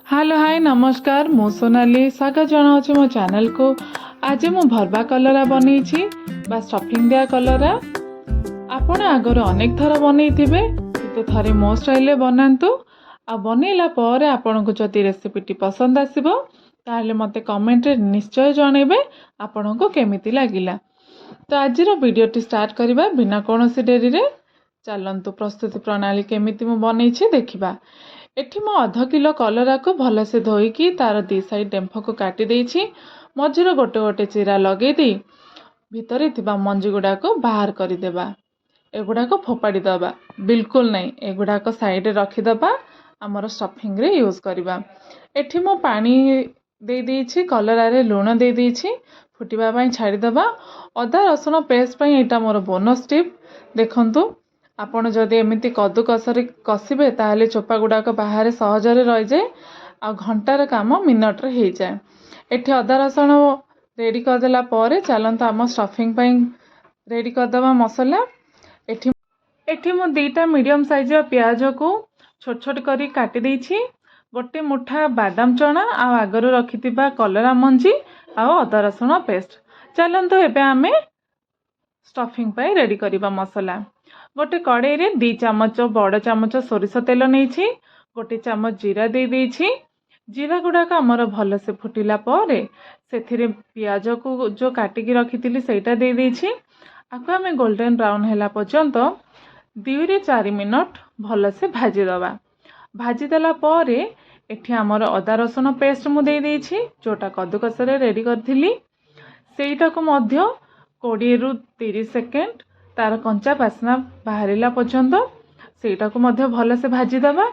Hello hi नमस्कार मु सोनाली स्वागत जनाऊँ मो चैनल को। आज मु भरवा कलरा बनई बा स्टफिंग दिया कलरा आपण आगर अनेक थर बनई किंतु थरे मो स्टाइल बनातु आ बनैला पर आपण को जदि रेसिपीटी पसंद आसीबो ताहले मते कमेंट रे निश्चय जणेबे आपण को केमिति लागिला। तो आज वीडियोटी स्टार्ट करबा बिना कोनोसी डेरी रे चलंतु प्रस्तुति प्रणाली केमिति मु बनैछि देखिबा। एठी मो आधा किलो कलरा को भलसे धोईकी तार दी साइड डेम्फ को काटी देछि। मझिर गोटे गोटे चिरा लगे दी भितरे थिबा मंजी गुडा को बाहर कर देबा। एगुडा को फोपाड़ी दबा बिल्कुल नहीं, एगुडा को साइड रे रखी दबा हमर स्टफिंग रे यूज करबा। एठी मो पानी दे देछि, कलरा रे लूण दे देछि, फुटिबा पई छाडी दबा। अदा रसुण पेस्ट पई एटा मोर बोनस टिप देखंतु। आपण जदि एमिति कदू कसरे कसिबे ताहले चोपा गुडाक बाहर सहजरे रही जाए आ घंटार काम मिनट रे हो जाए। एठी अदा रसुण रेडी कर देला परे चलंतु आम स्टफिंग पई रेडी कर दबा मसाला। एठी मु दीटा मीडियम साइज प्याज को छोट छोट करी काटी देछि। गोटे मुठा बादाम चना आ आगर रखिथिबा कलरा मंजी आ अदा रसुण पेस्ट। चलंतु एबे आमे स्टफिंग पई रेडी करबा मसाला। गोटे कड़ाई रे 2 चामच बड़ चामच सोरिष तेल नहीं, गोटे चामच जीरा दे देछि। जीरा गुड़ाक आमर भल से फुटिला परे सेथिरे पियाज को जो काटिकी रखी सेटा दे देछि। आको आमे गोल्डन ब्राउन हैला पर्यंत 2 रे 4 मिनट भल से भाजी दबा। भाजी देला परे एठी आमर अदा रसुण पेस्ट मु दे देछि जोटा कद्दूकस रे रेडी करथिली। सेटा को मध्य 20 रु 30 सेकेंड तार कंचा बास्ना बाहरिला पर्यंत सेटा को मध्य भल से भाजी दबा।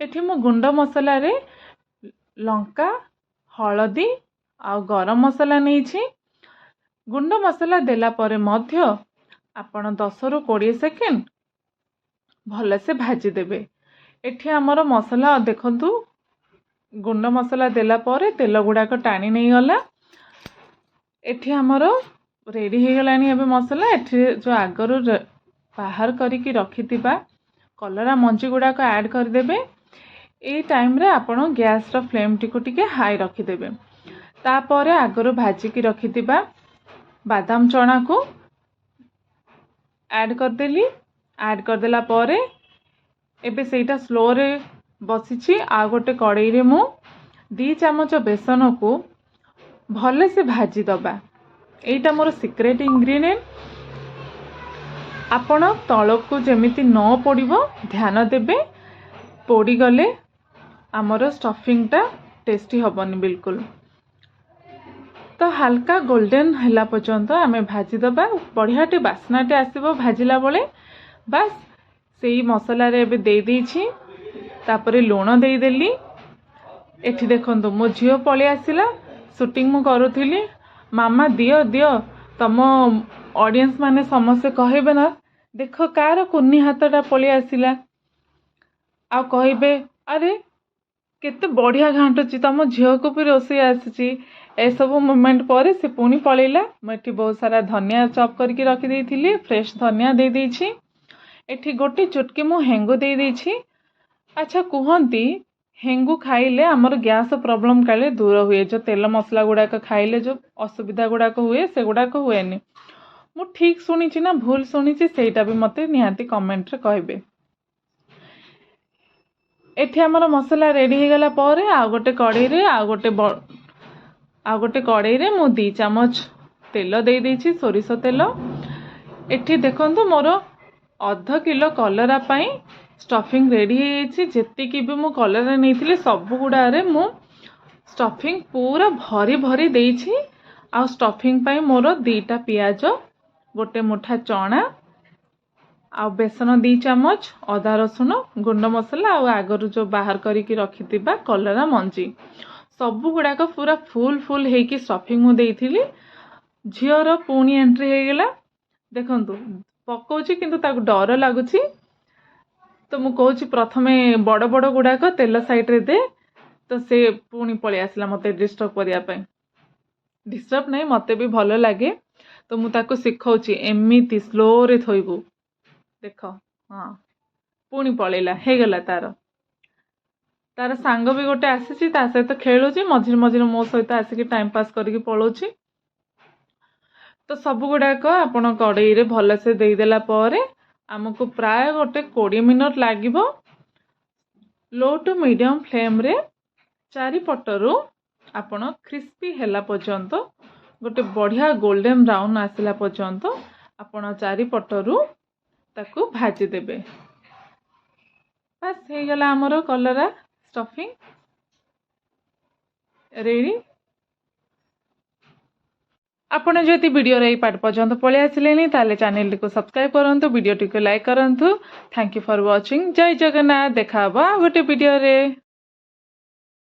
एठी मु गुंड मसला रे लंका हलदी आ गरम मसला नहीं। गुंड मसला देला परे मध्य आपण 10 रु 20 सेकेंड भल से भाजी देबे। एठी हमर मसला देखंतु गुंड मसला देला परे तेल गुडाक टाणी नहीं गला। एठी हमर रेडी हो गलानी एबे मसला। एठी जो आगर बाहर करिकी रखिथिबा कलरा मंजी गुडा को ऐड कर देबे। ए टाइम रे आपण गैस रो फ्लेम टिको टिके हाई रखि देबे। तापरे आगर भाजी की रखिथिबा बादाम चना को ऐड कर देली। ऐड कर देला परे एबे सेटा स्लो रे बसिछि। आ गोटे कड़ाई रे मु 2 चामच बेसन को भले से भाजी दबा। एटा मोर सिक्रेट इंग्रेडिएंट। आपण तलक को जेमिति न पड़िबो ध्यान देबे। पोड़ी गले आमर स्टफिंग टा टेस्टी हबनी बिल्कुल। तो हल्का गोल्डन हैला पर्यंत आमे भाजी दबा। बढ़ियाटे बास्नाटे आसीबो भाजिला बेले। बस सेही मसला रे एबे दे देछि। तापरे लूण दे देली। एठी देखंतु मो झियो पळे आसिला। शूटिंग मु करूथिली। मामा दियो दियो तम ऑडियंस माने समस्ते कहबे ना देखो कार कुन्नी हाथटा पळे आसिला आ कहबे अरे केते बढ़िया घांटुची तम झियो को भी रोसे आसी। ए सब मोमेंट पर से पुणी पळेला। मैं बहुत सारा धनिया चॉप करके रखी देइथिली। फ्रेश धनिया दे देछि। एठी गोटे चुटकी मु हेंगु दे देछि। अच्छा कहंती हेंगु खाइले आमर गैस प्रॉब्लम काले दूर हुए। जो तेल मसला गुड़ाक खाइले जो असुविधा गुड़ाक हुए से गुड़ाक हुएनि। मु ठीक सुनिछि ना भूल सुनिछि सेटा भी मते निहाती कमेंट रे कहबे। एठी आमर मसला रेडी हो गला परे आ गोटे कड़ाई रे मु 2 चामच तेल दे देछि सोरिष तेल। एठी देखंतु मोर आधा किलो कलरा पई स्टफिंग रेडी है। जेतिकी भी मु कलरा नहीं सब गुड़ा रे मु स्टफिंग पूरा भरी भरी देछि। आ स्टफिंग पाई मोर 2टा पियाज गोटे मुठा चना आ बेसन 2 चामच अदा रसुण गुंड मसला आ आगर जो बाहर करिकी रखिथिबा कलरा मंजी सब गुड़ाक पूरा फुल फुल हेकी स्टफिंग मु देइथिली। झियोर पुणी एंट्री हो गला। देखंतु पकोछि किंतु ताको डर लागुछि। तो मु कहूँ प्रथमे बड़ बड़ गुड़ाक तेल साइड रे दे तो से पुणी पळे आसला मते डिस्टर्ब करिया पय। डिस्टर्ब नहीं मते भी भल लगे तो मु ताको सिखौछि एमिति स्लो रे थोइबु। देख हाँ पुणी पळेला हे गला तार। तार सांग भी गोटे आसी ता सहित खेलुची मझिरे मझिरे मो सहित आसिक टाइम पास करके पलाउची। तो सब गुड़ाक आपण कड़ाई रे भलसे देदेला आमको प्राय गोटे 20 मिनट लगे लो टू मीडियम फ्लेम रे चारिपटरू आपण क्रिस्पी हैला पर्यंत गोटे बढ़िया गोल्डन ब्राउन आसला पर्यंत आपण चारिपटरू ताकू भाजी देबे। बस हो गला आमर कलरा स्टफिंग रेडी। आपण जदि वीडियो रे पार्ट पर्यंत पळि आसिलेनी ताले चैनल को सब्सक्राइब करंतु, वीडियो टी को लाइक करंतु। Thank you for watching. जय जगन्नाथ। देखा गोटे वीडियो रे।